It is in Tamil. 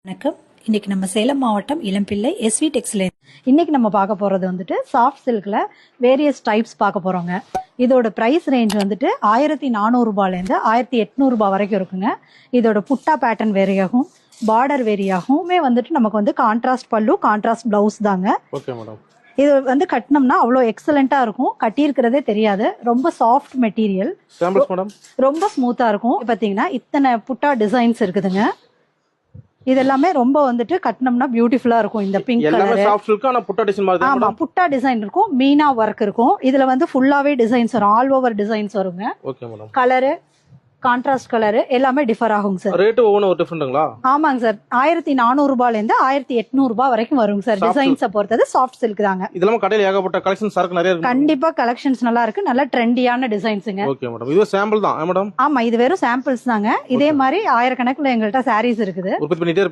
வணக்கம். இன்னைக்கு நம்ம சேலம் மாவட்டம் இளம்பிள்ளை எஸ்வி டெக்ஸ்ல இன்னைக்கு நம்ம பார்க்க போறது வந்துட்டு சாஃப்ட் சில்க்ல வேரியஸ் டைப்ஸ் பார்க்க போறோங்க. இதோட பிரைஸ் ரேஞ்ச் வந்துட்டு 1400 ரூபாயிலேருந்து 1800 ரூபாய் வரைக்கும் இருக்குங்க. இதோட புட்டா பேட்டர்ன் வேரியாகும், பார்டர் வேரியாகுமே வந்துட்டு நமக்கு வந்து கான்ட்ராஸ்ட் பல்லு, கான்ட்ராஸ்ட் பிளவுஸ் தாங்க. Okay madam. இது வந்து கட்டினோம்னா அவ்வளோ எக்ஸலண்டா இருக்கும். கட்டியிருக்கிறதே தெரியாது. ரொம்ப சாஃப்ட் மெட்டீரியல், ரொம்ப ஸ்மூத்தா இருக்கும். பாத்தீங்கன்னா இத்தனை புட்டா டிசைன்ஸ் இருக்குதுங்க. இதெல்லாமே ரொம்ப வந்துட்டு கட்டணம்னா பியூட்டிஃபுல்லா இருக்கும். இந்த பிங்க் கலர் சாஃப்ட் சில்க் ஆனா புட்டா டிசைன் மாதிரி தான். ஆமா, புட்டா டிசைன் இருக்கும், மீனா வர்க் இருக்கும். இதுல வந்து ஃபுல்லாவே டிசைன்ஸ் வரும், ஆல் ஓவர் டிசைன்ஸ் வருங்க. Okay madam. Colour, contrast colour எல்லாமே டிஃபர் ஆகுங்க சார். ரேட் ஒவ்வொரு டிஃபரெண்ட்ங்களா? ஆமாங்க சார். 1400 ரூபாயில இருந்து 1800 ரூபாய் வரைக்கும் வருங்க சார். டிசைன்ஸை பொறுத்தது சாஃப்ட் சில்க் தாங்க. இதெல்லாம் கடையில ஏகப்பட்ட கலெக்ஷன்ஸ் இருக்கு, நிறைய இருக்கு. கண்டிப்பா கலெக்ஷன்ஸ் நல்லா இருக்கு, நல்ல ட்ரெண்டியான டிசைன்ஸ்ங்க. Okay madam. இது சாம்பிள் தான் மேடம். ஆமா, இது வெறும் சாம்பிள்ஸ் தாங்க. இதே மாதிரி ஆயிரக்கணக்கில் எங்கள்கிட்ட சாரீஸ் இருக்குது. உற்பத்தி பண்ணிட்டே